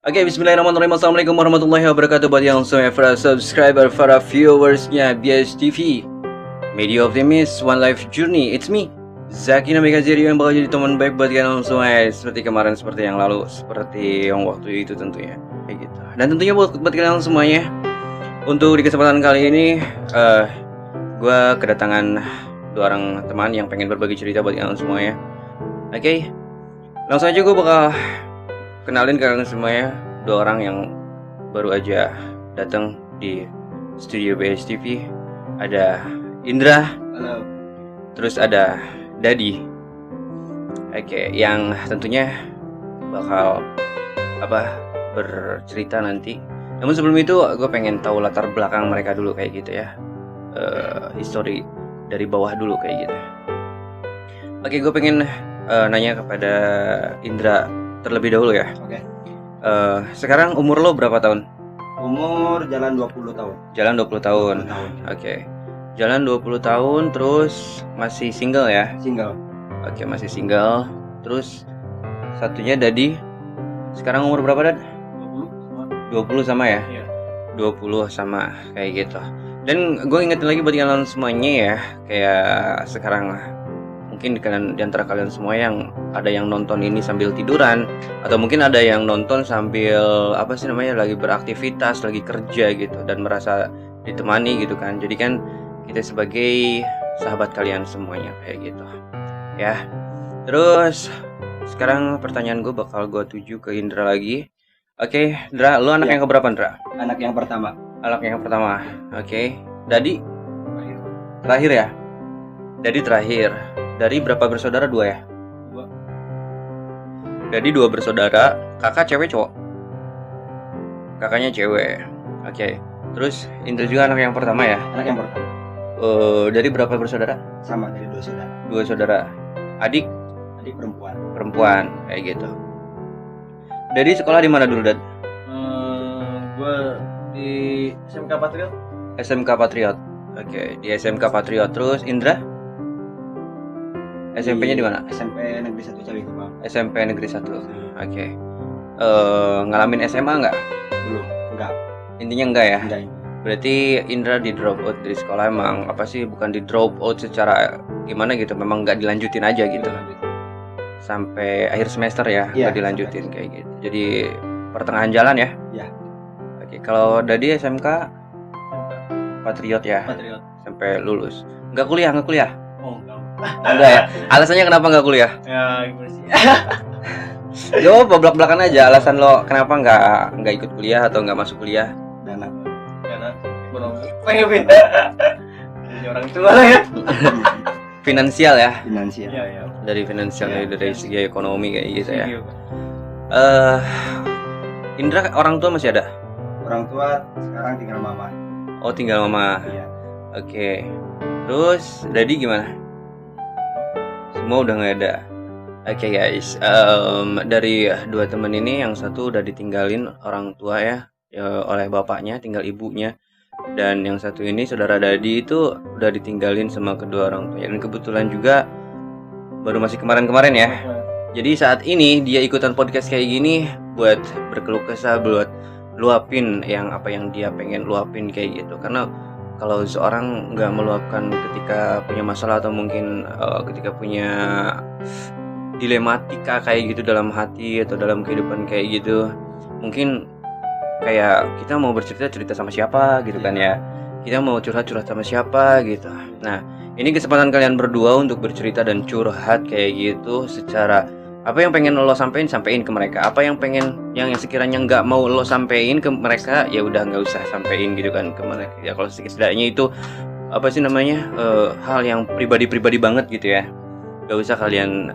Oke, bismillahirrahmanirrahim. Assalamualaikum warahmatullahi wabarakatuh. Buat yang semua para subscriber, para viewersnya BS TV, Media Optimis, One Life Journey. It's me, Zaki Namika Ziri, yang bakal jadi teman baik buat kalian semua. Seperti kemarin, seperti yang lalu, seperti yang waktu itu tentunya, kayak gitu. Dan tentunya buat kalian semuanya, untuk di kesempatan kali ini, gue kedatangan dua orang teman yang pengen berbagi cerita buat kalian semuanya. Oke, langsung aja gue bakal kenalin kalian semuanya, dua orang yang baru aja datang di studio BS TV. Ada Indra. Halo. Terus ada Dadi. Oke, yang tentunya bakal bercerita nanti. Namun sebelum itu gue pengen tahu latar belakang mereka dulu kayak gitu ya. History dari bawah dulu kayak gitu. Oke, gue pengen nanya kepada Indra terlebih dahulu ya. Oke. Sekarang umur lo berapa tahun? Umur jalan 20 tahun. Jalan 20 tahun. 20 tahun. Oke. Jalan 20 tahun terus masih single ya? Single. Oke, masih single. Terus satunya Dadi. Sekarang umur berapa, Dad? 20 20 sama ya? Iya. 20 sama kayak gitu. Dan gue ingetin lagi buat kalian semuanya ya, kayak sekarang mungkin di antara kalian semua yang ada yang nonton ini sambil tiduran, atau mungkin ada yang nonton sambil lagi beraktivitas, lagi kerja gitu, dan merasa ditemani gitu kan. Jadi kan kita sebagai sahabat kalian semuanya kayak gitu ya. Terus sekarang pertanyaan gue bakal gue tuju ke Indra lagi. Oke, Indra, lo anak Ya. yang keberapa, Indra? Anak yang pertama. Anak yang pertama. Oke. Dadi terakhir ya? Dadi terakhir. Dari berapa bersaudara? 2 ya? 2. Jadi 2 bersaudara. Kakak cewek cowok? Kakaknya cewek. Oke. Terus Indra juga anak yang pertama ya? Anak yang pertama. Dari berapa bersaudara? Sama dari 2 saudara. 2 saudara. Adik Adik perempuan. perempuan kayak gitu. Dari sekolah di mana dulu, Dad? Gue di SMK Patriot. SMK Patriot. Oke, di SMK Patriot. Terus Indra? SMP-nya di mana? SMP Negeri 1 Cawikubang. SMP Negeri 1. Oke. Ngalamin SMA nggak? Belum. Enggak. Intinya enggak ya? Enggak. Berarti Indra di drop out dari sekolah, emang bukan di drop out secara gimana gitu, memang nggak dilanjutin aja gitu sampai akhir semester ya, Iya, nggak dilanjutin kayak gitu. Jadi pertengahan jalan ya? Iya. Oke, kalau Dadi SMK Patriot ya, Patriot. sampai lulus. Nggak kuliah? Oh, enggak. Enggak ya? Alasannya kenapa nggak kuliah? Ya, gimana sih? Jawab belak-belakan aja, alasan lo kenapa nggak ikut kuliah atau nggak masuk kuliah? Dana. Karena ekonomi. Pengen. Jadi orang tua lah ya. Finansial ya? Finansial. Iya, iya. Dari finansial, Ya, dari segi ekonomi kayak gitu ya. Iya. Indra orang tua masih ada? Orang tua sekarang tinggal mama. Oh, tinggal mama. Iya. Oke. Terus Dadi gimana? Semua udah nggak ada. Oke guys, dari 2 teman ini yang satu udah ditinggalin orang tua ya, oleh bapaknya, tinggal ibunya. Dan yang satu ini saudara Dadi itu udah ditinggalin sama kedua orang tua. Dan kebetulan juga baru masih kemarin-kemarin ya. Jadi saat ini dia ikutan podcast kayak gini buat berkeluh kesah, buat luapin apa yang dia pengen luapin kayak gitu. Karena kalau seorang nggak meluapkan ketika punya masalah, atau mungkin ketika punya dilematika kayak gitu dalam hati atau dalam kehidupan kayak gitu, mungkin kayak kita mau cerita sama siapa gitu kan ya, kita mau curhat sama siapa gitu. Nah, ini kesempatan kalian berdua untuk bercerita dan curhat kayak gitu, secara apa yang pengen lo sampein ke mereka, apa yang sekiranya nggak mau lo sampein ke mereka, ya udah nggak usah sampein gitu kan ke mereka ya. Kalau setidaknya itu hal yang pribadi banget gitu ya, nggak usah kalian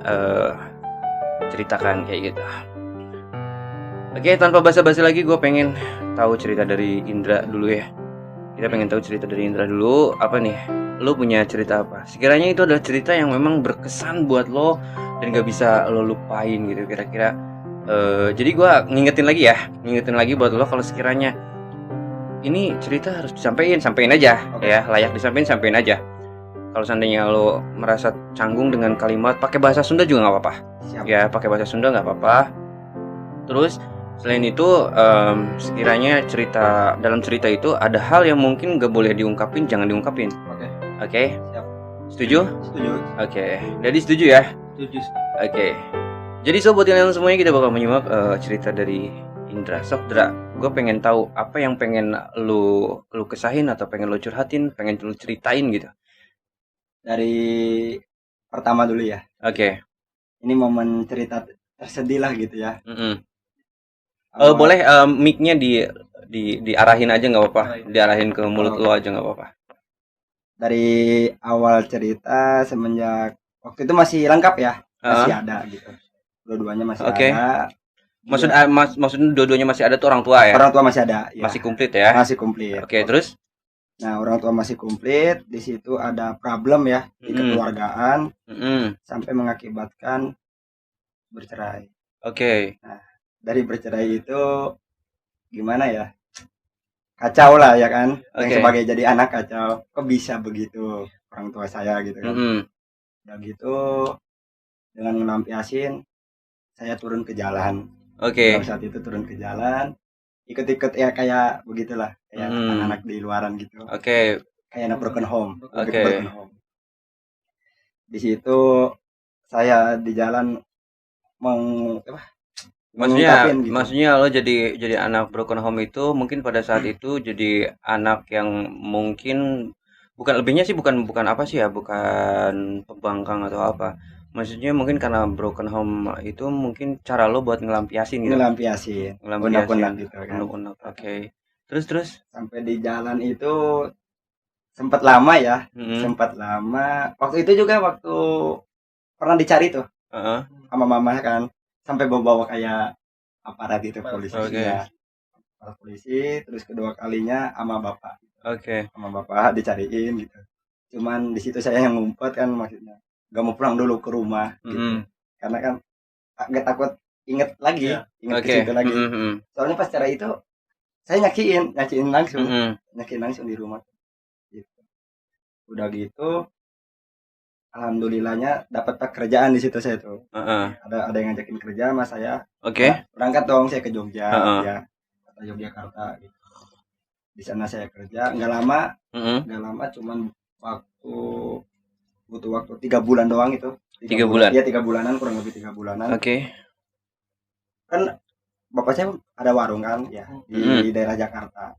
ceritakan kayak gitu. Oke, tanpa basa-basi lagi, gue pengen tahu cerita dari Indra dulu ya. Kita pengen tahu cerita dari Indra dulu. Apa nih? Lo punya cerita apa? Sekiranya itu adalah cerita yang memang berkesan buat lo dan gak bisa lo lupain gitu kira-kira. Jadi gue ngingetin lagi buat lo, kalau sekiranya ini cerita harus sampein aja. Oke. Ya, layak sampein aja. Kalau seandainya lo merasa canggung dengan kalimat, pakai bahasa Sunda juga nggak apa-apa. Siap. Ya, pakai bahasa Sunda nggak apa-apa. Terus Selain itu, sekiranya dalam cerita itu ada hal yang mungkin gak boleh diungkapin, jangan diungkapin. Oke. Oke? Siap. Setuju? Setuju. Oke. Jadi setuju ya? Setuju. Oke. Jadi sobat kalian semuanya, kita bakal menyimak cerita dari Indra. Sok Dra, gue pengen tahu apa yang pengen lu kesahin atau pengen lu curhatin, pengen lu ceritain gitu. Dari pertama dulu ya. Oke. Ini momen cerita tersedih lah gitu ya. Boleh mic-nya diarahin aja nggak apa-apa, diarahin ke mulut lo aja nggak apa-apa. Dari awal cerita semenjak waktu itu masih lengkap ya, masih ada gitu. Dua-duanya masih ada. Maksudnya dua-duanya masih ada tuh orang tua ya? Orang tua masih ada. Ya. Masih komplit ya? Masih komplit. Oke, terus? Nah, orang tua masih komplit. Di situ ada problem ya di kekeluargaan sampai mengakibatkan bercerai. Oke. Nah, dari bercerai itu gimana ya? Kacau lah ya kan. Yang sebagai jadi anak kacau. Kok bisa begitu orang tua saya gitu kan. Udah gitu dengan melampiasin saya turun ke jalan. Pada saat itu turun ke jalan, ikut-ikut ya kayak begitulah, kayak anak-anak di luaran gitu. Kayak anak broken home. Broken home. Di situ saya di jalan Maksudnya lo jadi anak broken home itu mungkin pada saat itu jadi anak yang mungkin bukan lebihnya sih bukan apa sih ya, bukan pembangkang atau apa. Maksudnya mungkin karena broken home itu mungkin cara lo buat ngelampiasin gitu. Ngelampiasin gitu kan. Oke. Terus sampai di jalan itu sempat lama ya. Sempat lama. Waktu itu juga waktu pernah dicari tuh. Sama mama kan. Sampai bawa kayak aparat itu polisi. Aparat polisi, terus kedua kalinya sama bapak. Sama bapak dicariin gitu. Cuman di situ saya yang ngumpet kan, maksudnya gak mau pulang dulu ke rumah gitu. Karena kan agak takut inget ke situ lagi. Soalnya pas cara itu saya nyakiin langsung di rumah gitu. Udah gitu alhamdulillahnya dapat pekerjaan di situ saya tuh. Ada yang ngajakin kerja sama saya. Nah, berangkat dong saya ke Jogja ya. Kata Yogyakarta gitu. Di sana saya kerja nggak lama cuman butuh waktu 3 bulan doang itu. 3 bulan. Iya 3 bulanan, kurang lebih 3 bulanan. Kan bapak saya ada warung kan ya di daerah Jakarta.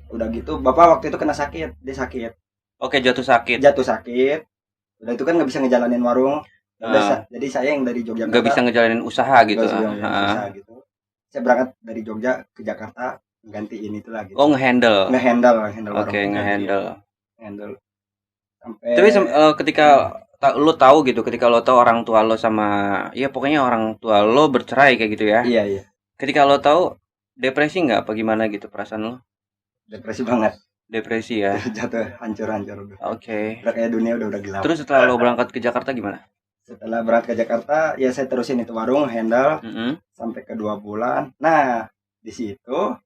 Udah gitu bapak waktu itu kena sakit, dia sakit. Jatuh sakit. Udah itu kan nggak bisa ngejalanin warung. Jadi saya yang dari Jogja nggak bisa ngejalanin usaha gitu. Saya berangkat dari Jogja ke Jakarta gantiin itu lagi. Ngehandle warung. Tapi ketika lo tahu orang tua lo sama ya pokoknya orang tua lo bercerai kayak gitu ya. Iya. Ketika lo tahu depresi nggak apa gimana gitu perasaan lo? Depresi banget. Depresi ya. Jatuh hancur. Oke. Udah kayak dunia udah gelap. Terus setelah lo berangkat ke Jakarta gimana? Setelah berangkat ke Jakarta ya saya terusin itu warung handle sampai ke 2 bulan. Nah, di situ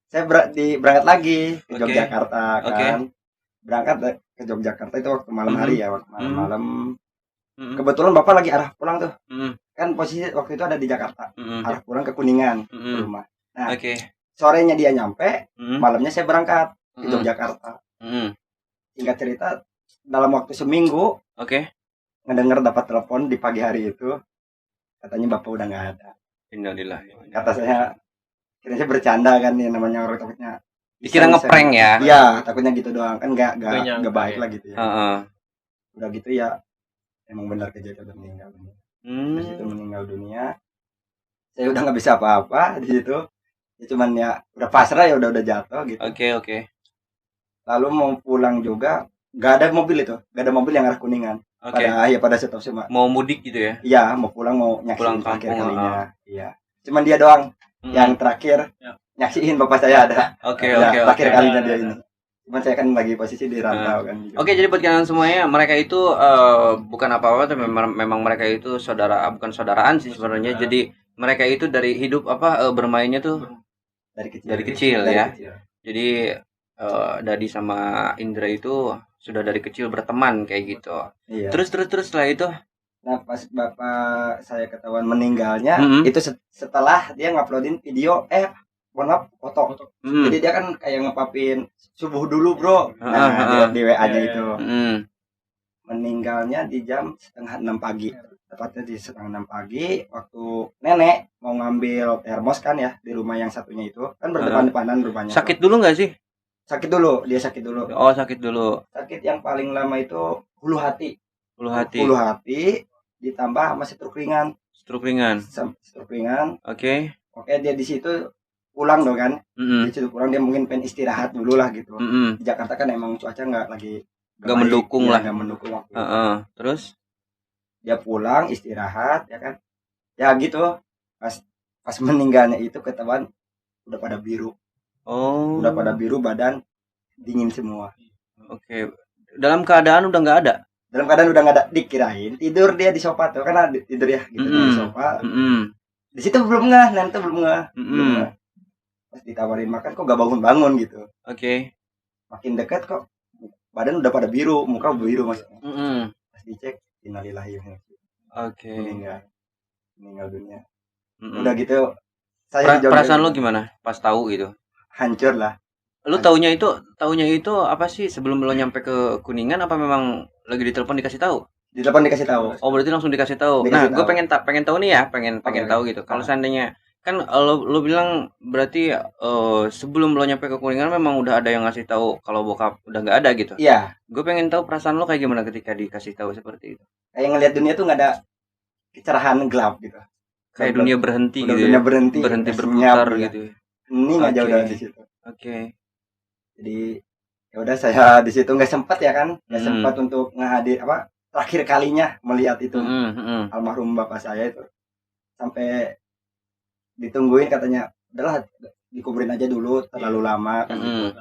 saya berangkat lagi ke Yogyakarta kan. Berangkat ke Yogyakarta itu waktu malam hari ya, waktu malam. Kebetulan bapak lagi arah pulang tuh. Kan posisi waktu itu ada di Jakarta. Arah pulang ke Kuningan ke rumah. Nah, sorenya dia nyampe, malamnya saya berangkat ke Yogyakarta. Singkat cerita dalam waktu seminggu, ngedenger dapat telepon di pagi hari itu, katanya bapak udah nggak ada. Innalillah. Kata saya, kira saya bercanda kan, ya namanya orang takutnya. Dikira ngeprank ya? Iya, takutnya gitu doang kan, nggak baik lah gitu ya. Udah gitu ya, emang benar kejadian meninggal dunia. Di situ meninggal dunia, saya udah nggak bisa apa-apa di situ. Ya cuman ya udah pasrah ya udah jatuh gitu. Oke. Lalu mau pulang juga nggak ada mobil yang arah Kuningan. Pada stop semua. Mau mudik gitu ya? Iya, mau pulang mau nyaksiin terakhir kalinya. Iya. Cuman dia doang yang terakhir nyaksiin bapak saya ada. Oke. Terakhir kalinya dia ini. Cuman saya kan lagi posisi di rantau kan. Oke, jadi buat kalian semuanya, mereka itu bukan apa-apa, tapi memang mereka itu bukan saudaraan sih sebenarnya. Jadi mereka itu dari hidup bermainnya tuh dari kecil ya. Jadi Dadi sama Indra itu sudah dari kecil berteman kayak gitu. Iya. Terus setelah itu? Nah pas bapak saya ketahuan meninggalnya itu setelah dia nguploadin video mohon maaf foto. Jadi dia kan kayak ngepapin subuh dulu bro. Nah di WA-nya itu meninggalnya di jam 5:30 pagi, tepatnya di 5:30 pagi waktu nenek mau ngambil termos kan ya di rumah yang satunya itu kan berdepan-depanan rumahnya. Sakit dulu nggak sih? Sakit dulu, dia sakit dulu. Oh sakit dulu. Sakit yang paling lama itu hulu hati ditambah sama stroke ringan. Oke, dia di situ pulang dong kan. Di situ pulang dia mungkin pengen istirahat dulu lah gitu. Di Jakarta kan emang cuaca nggak mendukung lah. Nggak mendukung waktu itu. Terus dia pulang istirahat ya kan. Ya gitu. Pas meninggalnya itu ketahuan udah pada biru. Udah pada biru, badan dingin semua. Oke. Dalam keadaan udah nggak ada. Dikirain tidur dia di sofa tuh karena tidur ya gitu di sofa. Di situ belum ngeh. Pas ditawarin makan kok gak bangun gitu. Oke. Makin dekat kok badan udah pada biru, muka biru maksudnya. Pas dicek innalillahi wa inna ilaihi meninggal dunia. Udah gitu saya perasaan lo gimana pas tahu gitu? Hancur lah. Lu taunya itu apa sih sebelum lo nyampe ke Kuningan apa memang lagi ditelepon dikasih tahu? Ditelepon dikasih tahu. Oh berarti langsung dikasih tahu. Nah gue pengen tahu nih ya, pengen tahu gitu. Kalau seandainya kan lo bilang berarti sebelum lo nyampe ke Kuningan memang udah ada yang ngasih tahu kalau bokap udah nggak ada gitu. Iya. Gue pengen tahu perasaan lo kayak gimana ketika dikasih tahu seperti itu. Kayak ngelihat dunia tuh nggak ada kecerahan, gelap gitu. Kayak dunia berhenti gitu. Dunia berhenti berputar gitu. Ini nggak jauh dari situ. Oke. Jadi ya udah saya di situ nggak sempat ya kan, nggak sempat untuk ngahadir terakhir kalinya melihat itu almarhum bapak saya itu sampai ditungguin katanya udahlah dikuburin aja dulu terlalu lama kan gitu.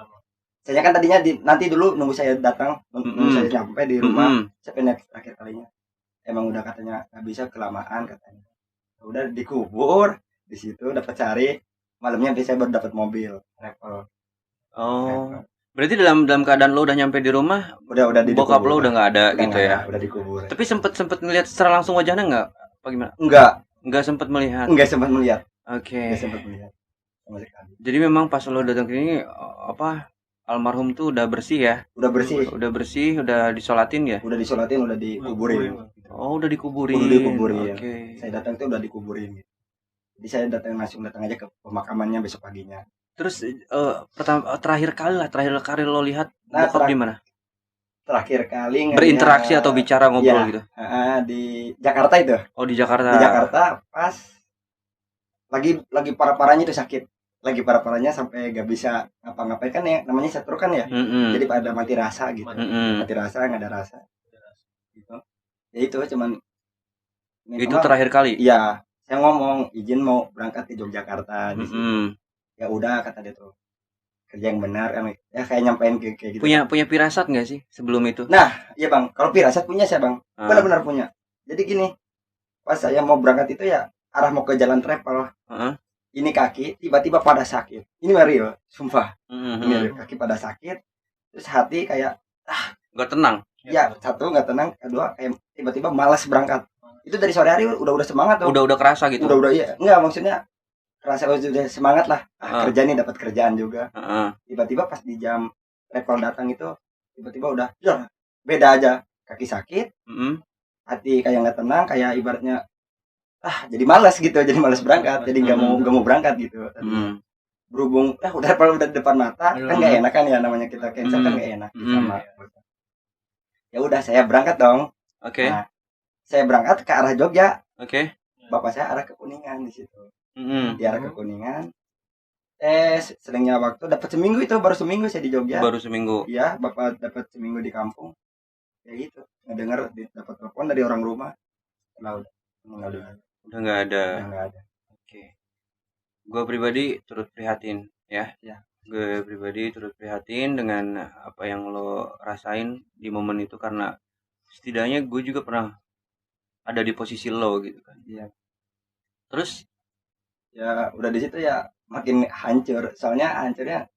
Saya kan tadinya nanti dulu nunggu saya datang nunggu saya sampai di rumah saya pengen terakhir kalinya emang udah katanya nggak bisa kelamaan katanya udah dikubur di situ dapat cari malamnya saya baru dapat mobil travel. Berarti dalam keadaan lo udah nyampe di rumah, udah bokap lo udah nggak ada gitu ya? Udah dikubur. Tapi sempet melihat secara langsung wajahnya nggak? Apa gimana? Nggak sempat melihat. Oke. Nggak sempat melihat sama sekali. Jadi memang pas lo datang ke sini almarhum tuh udah bersih ya? Udah bersih, udah disolatin ya? Udah disolatin, udah dikuburin. Oh, udah dikuburin. Oke. Saya datang tuh udah dikuburin. Jadi saya langsung datang aja ke pemakamannya besok paginya. Terus terakhir kali lo lihat bokap di mana? Terakhir kali berinteraksi atau bicara ngobrol gitu? Di Jakarta itu. Oh di Jakarta. Di Jakarta pas lagi parah-parahnya itu sakit. Lagi parah-parahnya sampai gak bisa ngapa-ngapain kan ya namanya stroke kan ya. Jadi pada mati rasa gitu. Mati rasa nggak ada rasa. Gitu. Ya itu cuman. Itu terakhir kali. Iya. Saya ngomong izin mau berangkat ke Yogyakarta di situ. Ya udah kata dia tuh kerja yang benar kan ya kayak nyampein kayak gitu. Punya firasat nggak sih sebelum itu? Nah iya bang, kalau firasat punya saya bang, benar-benar punya. Jadi gini, pas saya mau berangkat itu ya arah mau ke jalan travel, ini kaki tiba-tiba pada sakit. Ini real, sumpah. Ini real, kaki pada sakit, terus hati kayak nggak tenang. Ya satu nggak tenang, kedua kayak tiba-tiba malas berangkat. Itu dari sore hari udah semangat tuh. Udah kerasa gitu. Udah iya, enggak maksudnya kerasa udah semangat lah kerja nih dapat kerjaan juga tiba-tiba pas di jam travel datang itu tiba-tiba udah beda aja kaki sakit hati kayak nggak tenang kayak ibaratnya jadi malas gitu jadi malas berangkat jadi nggak mau berangkat gitu berhubung udah depan mata kan nggak enak kan ya namanya kita cancel kan nggak enak sama ya udah saya berangkat dong. Nah, saya berangkat ke arah Jogja. Bapak saya arah ke Kuningan di situ. Di arah ke Kuningan. Selingnya waktu dapat seminggu itu baru seminggu saya di Jogja. Baru seminggu. Iya, bapak dapat seminggu di kampung. Ya gitu. Ngedenger dapat telepon dari orang rumah. Udah nggak ada. Oke. Gue pribadi turut prihatin ya. Gue pribadi turut prihatin dengan apa yang lo rasain di momen itu karena setidaknya gue juga pernah ada di posisi lo gitu kan. Iya. Terus ya udah di situ ya makin hancur soalnya hancurnya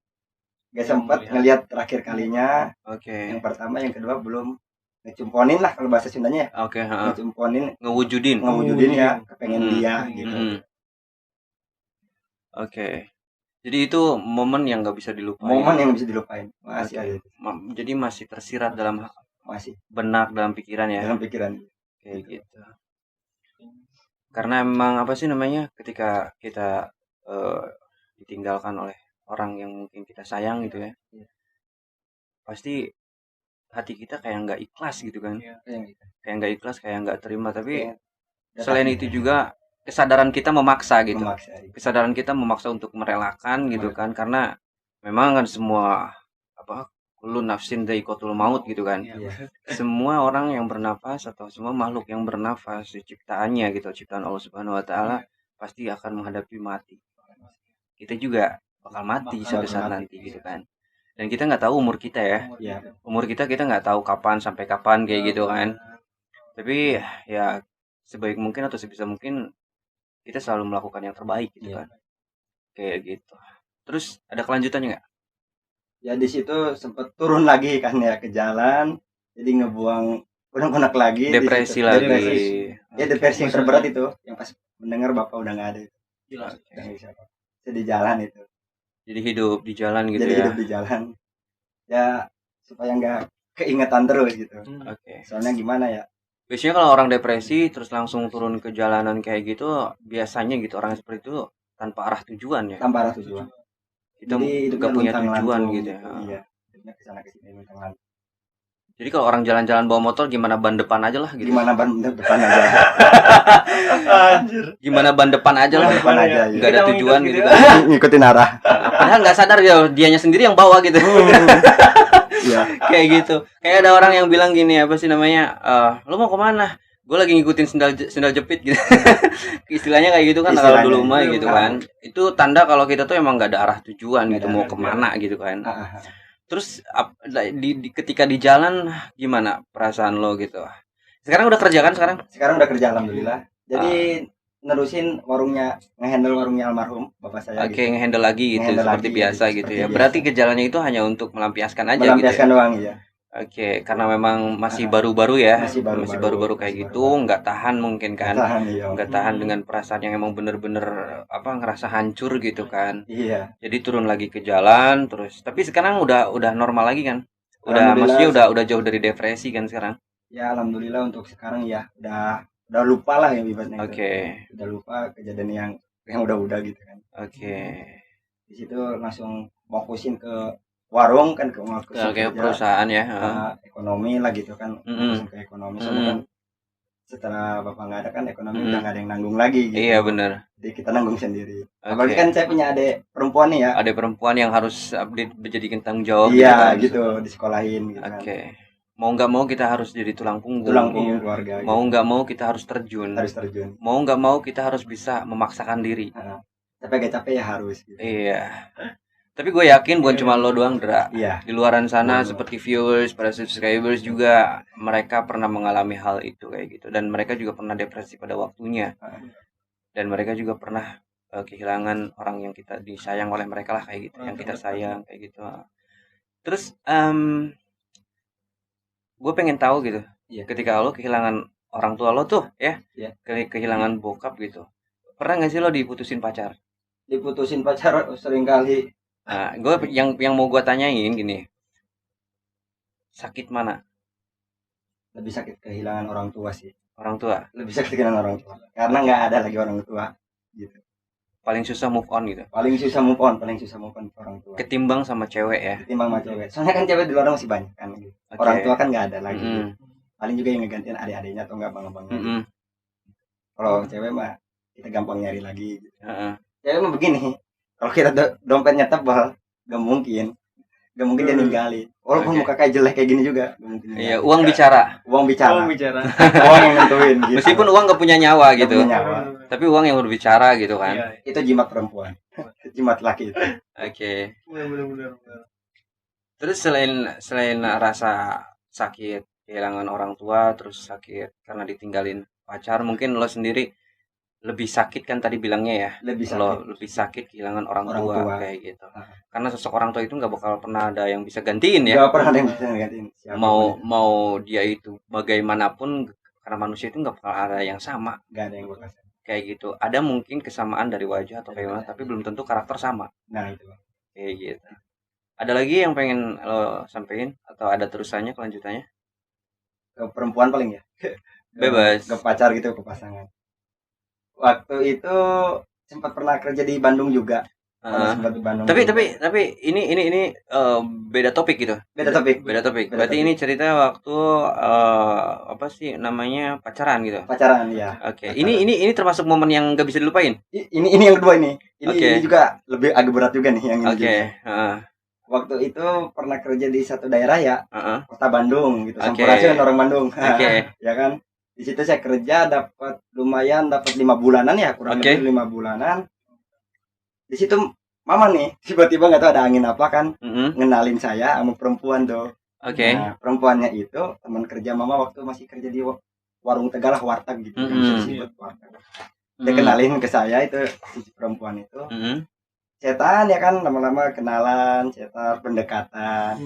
gak sempat ngelihat terakhir kalinya. Yang pertama yang kedua belum ngecumponin lah kalau bahasa Sundanya ya. Oke, ngecumponin, ngewujudin ya, kepengen dia gitu. Oke. Jadi itu momen yang nggak bisa dilupain. Masih ada. Jadi masih tersirat dalam masih benak, dalam pikiran ya. Dalam pikiran. Kayak gitu. Karena emang apa sih namanya, ketika kita ditinggalkan oleh orang yang mungkin kita sayang gitu ya. Pasti hati kita kayak nggak ikhlas gitu kan. Kayak nggak ikhlas, kayak nggak terima. Tapi selain itu juga kesadaran kita memaksa gitu. Kesadaran kita memaksa untuk merelakan gitu kan, karena memang kan semua kullu nafsin dha'iqatul maut gitu kan. Semua orang yang bernafas atau semua makhluk yang bernafas ciptaannya gitu, ciptaan Allah Subhanahu wa taala pasti akan menghadapi mati. Kita juga bakal mati suatu saat nanti gitu kan. Dan kita nggak tahu umur kita ya. Umur kita nggak tahu kapan sampai kapan kayak gitu kan. Tapi ya sebaik mungkin atau sebisa mungkin kita selalu melakukan yang terbaik gitu kan. Kayak gitu. Terus ada kelanjutannya nggak? Ya di situ sempat turun lagi kan ya ke jalan, jadi ngebuang unek-unek lagi. Depresi lagi. Ya depresi yang terberat itu, yang pas mendengar bapak udah nggak ada. Di jalan itu. Jadi hidup di jalan gitu jadi ya. Hidup di jalan. Ya supaya nggak keingetan terus gitu. Soalnya gimana ya? Biasanya kalau orang depresi terus langsung turun ke jalanan kayak gitu, biasanya gitu orang seperti itu tanpa arah tujuan ya. Tanpa arah tujuan. Kita nggak punya tujuan gitu ya. Iya. Kesana kesini luntang. Jadi kalau orang jalan-jalan bawa motor, gimana ban depan aja lah gitu. Gimana ban depan aja. Anjir. Gimana ban depan aja lah. Depan aja. Nggak ada tujuan gitu kan. Ngikutin arah. Padahal nggak sadar ya dianya sendiri yang bawa gitu. Iya. Kayak gitu. Kayak ada orang yang bilang gini, apa sih namanya? Lo mau kemana? Gue lagi ngikutin sendal jepit gitu. Istilahnya kayak gitu kan kalau dulu mah gitu kan. Itu tanda kalau kita tuh emang nggak ada arah tujuan gitu, mau kemana gitu kan. Terus ketika di jalan gimana perasaan lo gitu? Sekarang udah kerja kan sekarang? Sekarang udah kerja alhamdulillah. Jadi nerusin ngehandle warungnya almarhum bapak saya. Oke, ngehandle lagi gitu seperti biasa gitu ya. Berarti kejalannya itu hanya untuk melampiaskan aja gitu. Melampiaskan doang ya. Oke, karena memang masih baru-baru ya, masih baru-baru kayak gitu, nggak tahan mungkin kan, nggak tahan dengan perasaan yang emang bener-bener ngerasa hancur gitu kan. Iya. Jadi turun lagi ke jalan terus, tapi sekarang udah normal lagi kan, maksudnya udah jauh dari depresi kan sekarang. Ya alhamdulillah untuk sekarang ya udah lupa lah ya ibaratnya. Oke. Udah lupa kejadian yang udah gitu kan. Oke. Di situ langsung fokusin ke warung kan, ke perusahaan ya, ekonomi lah gitu kan. Ke ekonomi soalnya kan setelah bapak nggak ada kan ekonomi udah nggak ada yang nanggung lagi gitu. Iya benar. Jadi kita nanggung sendiri. Apalagi kan saya punya adik perempuan nih ya. Adik perempuan yang harus dijadikan tanggung jawab. Iya gitu disekolahin gitu. Oke. Mau nggak mau kita harus jadi tulang punggung keluarga. Mau nggak mau kita harus terjun. Mau nggak mau kita harus bisa memaksakan diri. Capek gak capek ya harus. Gitu. Iya. Tapi gue yakin bukan cuma lo doang, Dra. Iya. Di luaran sana seperti viewers, para subscribers juga mereka pernah mengalami hal itu kayak gitu. Dan mereka juga pernah depresi pada waktunya. Dan mereka juga pernah kehilangan orang yang kita disayang oleh mereka lah kayak gitu, yang kita sayang kayak gitu. Terus gue pengen tahu gitu, ketika lo kehilangan orang tua lo tuh ya, kehilangan bokap gitu, pernah nggak sih lo diputusin pacar? Diputusin pacar sering kali. Nah, gue yang mau gue tanyain gini, sakit mana? Lebih sakit kehilangan orang tua sih. Orang tua? Lebih sakit kehilangan orang tua, karena nggak ada lagi orang tua gitu. Paling susah move on gitu? Paling susah move on orang tua. Ketimbang sama cewek ya? Ketimbang sama cewek, soalnya kan cewek di luar masih banyak kan gitu. Orang tua kan nggak ada lagi gitu. Paling juga yang ngegantiin adik-adiknya atau nggak bang-bangnya. Kalau cewek mah kita gampang nyari lagi gitu. Cewek mah begini, kalau kita dompetnya tebal, gak mungkin dia ninggalin. Walaupun muka kayak jelek kayak gini juga, gak mungkin. Iya, uang bicara. Uang yang nentuin. Gitu. Meskipun uang gak punya nyawa gitu. Tapi uang yang berbicara gitu kan. Iya, itu jimat perempuan, jimat laki itu. Oke. Benar. Terus selain rasa sakit kehilangan orang tua, terus sakit karena ditinggalin pacar, mungkin lo sendiri lebih sakit kan tadi bilangnya ya. Lebih sakit kehilangan orang tua kayak gitu. Karena sosok orang tua itu nggak bakal pernah ada yang bisa gantiin ya. Nggak pernah ada yang bisa gantiin. Mau dia itu bagaimanapun, karena manusia itu nggak bakal ada yang sama. Nggak ada yang bakal kayak gitu. Ada mungkin kesamaan dari wajah atau kayak mana, tapi belum tentu karakter sama. Nah itu kayak gitu. Ada lagi yang pengen lo sampein atau ada terusannya, kelanjutannya? Ke perempuan paling ya. Bebas. Ke pacar gitu, ke pasangan. Waktu itu sempat pernah kerja di Bandung juga. Sempat di Bandung. Tapi ini beda topik gitu. Beda topik. Berarti ini cerita waktu apa sih namanya, pacaran gitu. Pacaran ya. Oke. Ini termasuk momen yang gak bisa dilupain. Ini yang kedua ini. Ini juga lebih agak berat juga nih yang ini. Oke. Waktu itu pernah kerja di satu daerah ya. Kota Bandung gitu. Sampurasun orang Bandung. Ya kan. Di situ saya kerja dapat 5 bulanan ya, kurang lebih 5 bulanan. Di situ mama nih tiba-tiba nggak tahu ada angin apa kan, ngenalin saya sama perempuan tuh. Nah, perempuannya itu teman kerja mama waktu masih kerja di warung Tegal, warteg gitu. Dia kenalin ke saya itu si perempuan itu. Cetan ya kan, lama-lama kenalan, cetan, pendekatan.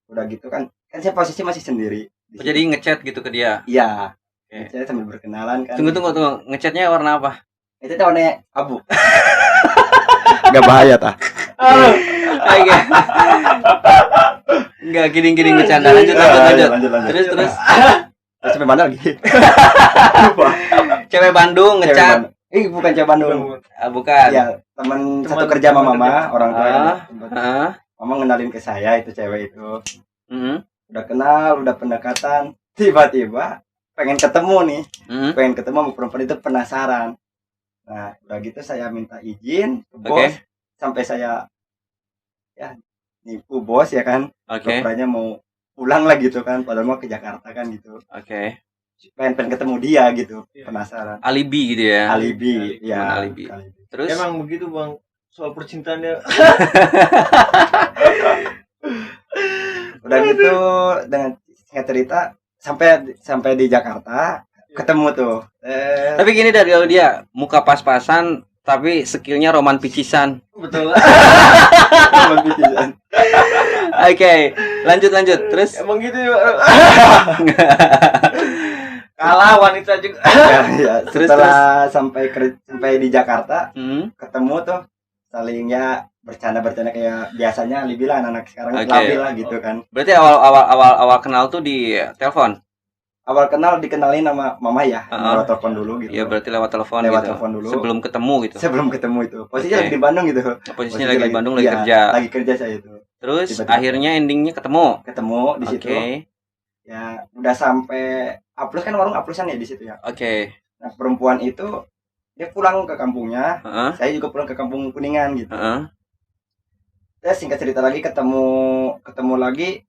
Udah gitu kan saya posisi masih sendiri. Jadi ngechat gitu ke dia. Iya. Saya sambil berkenalan kan. Tunggu. Ngechatnya warna apa? Itu warna abu. Gak bahaya tah. Enggak, kidding bercanda. Lanjut. Terus. Sampai mana lagi? Cewek Bandung ngechat. Bukan cewek Bandung. Bukan. Iya, teman satu kerja sama mama, orang tua. Mama ngenalin ke saya itu cewek itu. Udah kenal, udah pendekatan, tiba-tiba pengen ketemu nih, pengen ketemu sama perempuan itu, penasaran. Nah udah gitu saya minta izin ke bos, sampai saya ya nipu bos ya kan, pokoknya mau pulang lah gitu kan, padahal mau ke Jakarta kan gitu. Pengen ketemu dia gitu, penasaran. Alibi gitu ya. Alibi. Terus emang begitu bang, soal percintaannya. Udah gitu dengan singkat cerita sampai di Jakarta ketemu tuh. Tapi gini, dari dia muka pas-pasan tapi skillnya roman picisan. Betul. Roman picisan. Oke, lanjut. Terus emang gitu ya. Kalah wanita juga. Ya. Setelah sampai di Jakarta, ketemu tuh, salingnya bercanda kayak biasanya dibilang anak sekarang labil lah gitu kan. Berarti awal kenal tuh di telepon. Awal kenal dikenalin sama mama ya, lewat telepon dulu gitu. Iya, berarti lewat telepon dulu. Sebelum ketemu gitu. Sebelum ketemu itu. Posisinya lagi di Bandung gitu. Posisinya lagi di Bandung, lagi kerja. Lagi kerja saya itu. Terus tiba-tiba akhirnya endingnya ketemu di situ. Ya, udah sampai Aplus kan, warung Aplusan ya di situ ya. Nah, perempuan itu dia pulang ke kampungnya. Saya juga pulang ke kampung Kuningan gitu. Terus singkat cerita lagi ketemu lagi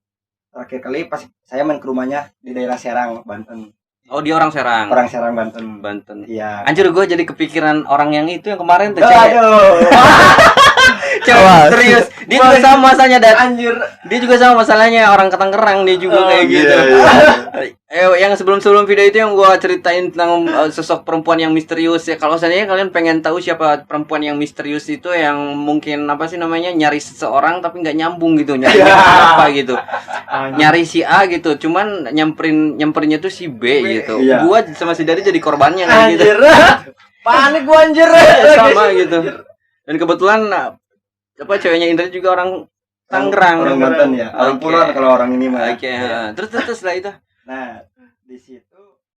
terakhir kali pas saya main ke rumahnya di daerah Serang, Banten. Oh, dia orang Serang. Orang Serang, Banten. Iya. Anjir, gue jadi kepikiran orang yang itu yang kemarin tuh. Aduh. Serius. Dia juga sama masalahnya, Dan. Anjir. Dia juga sama masalahnya, orang Ketanggerang, dia juga kayak gitu. Yang sebelum video itu yang gue ceritain tentang sosok perempuan yang misterius ya. Kalau seandainya kalian pengen tahu siapa perempuan yang misterius itu, yang mungkin apa sih namanya, nyari seseorang tapi nggak nyambung gitu, nyari apa gitu, nyari si A gitu, cuman nyemperinnya tuh si B gitu. Gua sama si Dari jadi korbannya kayak gitu. Panik gua anjir. Sama gitu. Dan kebetulan apa, ceweknya Indra juga orang Tangerang. Orang Banten ya. Orang Purworejo kalau orang ini mah. Terus setelah itu. Nah, di situ